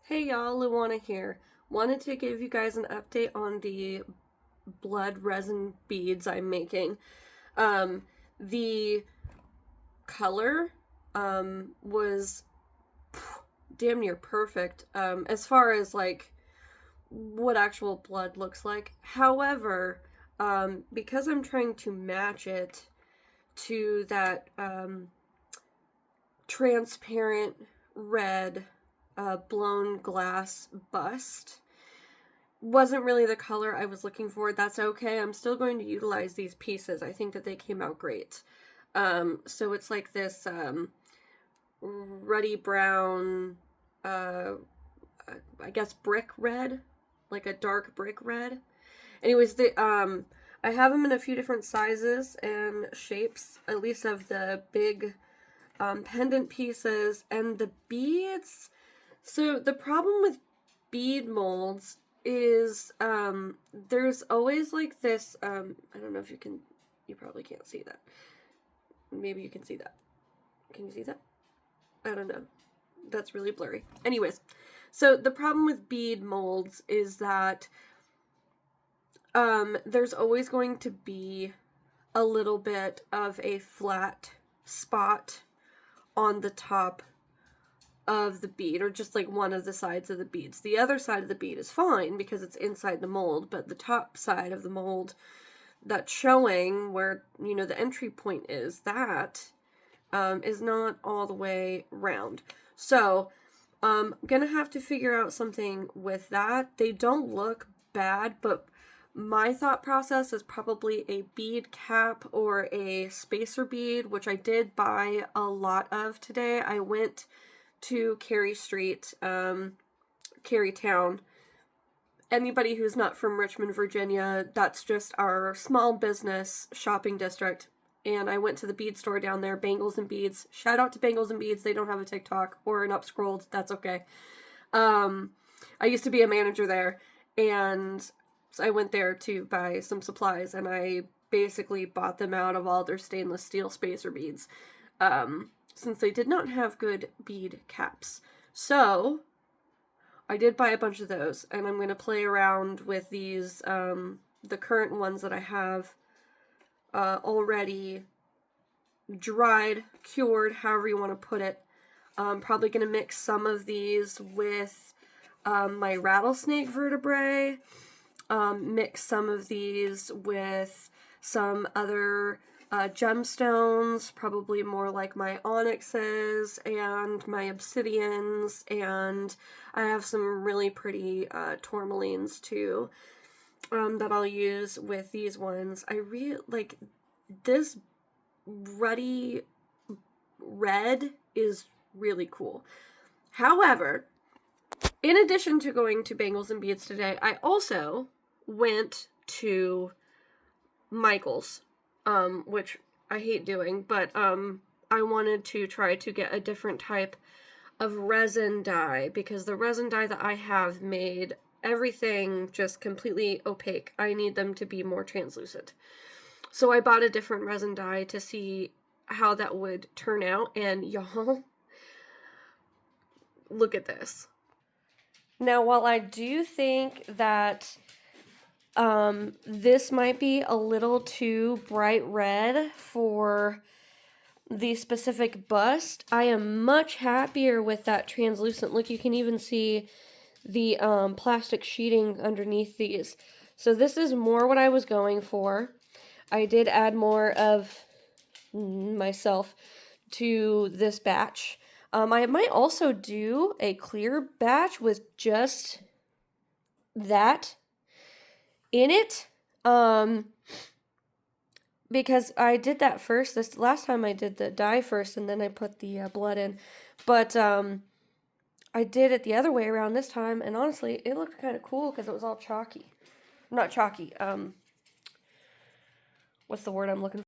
Hey y'all, Luana here. Wanted to give you guys an update on the blood resin beads I'm making. The color was damn near perfect as far as like what actual blood looks like. However, because I'm trying to match it to that transparent red blown glass bust, wasn't really the color I was looking for. That's okay. I'm still going to utilize these pieces. I think that they came out great. So it's like this ruddy brown, I guess brick red, like a dark brick red. Anyways, I have them in a few different sizes and shapes, at least of the big pendant pieces and the beads. So the problem with bead molds is there's always like this, I don't know if you probably can't see that. Maybe you can see that. Can you see that? I don't know. That's really blurry. Anyways, so the problem with bead molds is that there's always going to be a little bit of a flat spot on the top of the bead, or just like one of the sides of the beads. The other side of the bead is fine because it's inside the mold, but the top side of the mold that's showing where, you know, the entry point is, that is not all the way round. So I'm gonna have to figure out something with that. They don't look bad, but my thought process is probably a bead cap or a spacer bead, which I did buy a lot of today. I went to Cary Street, Carytown. Anybody who's not from Richmond, Virginia, that's just our small business shopping district. And I went to the bead store down there, Bangles and Beads. Shout out to Bangles and Beads. They don't have a TikTok or an Upscrolled. That's okay. I used to be a manager there, and so I went there to buy some supplies, and I basically bought them out of all their stainless steel spacer beads, since they did not have good bead caps. So I did buy a bunch of those, and I'm going to play around with these, the current ones that I have already dried, cured, however you want to put it. I'm probably going to mix some of these with my rattlesnake vertebrae, mix some of these with some other gemstones, probably more like my onyxes and my obsidians, and I have some really pretty tourmalines too that I'll use with these ones. I really like this ruddy red is really cool. However, in addition to going to Bangles and Beads today, I also went to Michael's, which I hate doing, but I wanted to try to get a different type of resin dye, because the resin dye that I have made everything just completely opaque. I need them to be more translucent. So I bought a different resin dye to see how that would turn out, and y'all, look at this. Now, while I do think that this might be a little too bright red for the specific bust, I am much happier with that translucent look. You can even see the plastic sheeting underneath these. So this is more what I was going for. I did add more of myself to this batch. I might also do a clear batch with just that in it, because I did that first. This last time I did the dye first, and then I put the blood in. But I did it the other way around this time, and honestly, it looked kind of cool because it was all chalky. Not chalky. What's the word I'm looking for?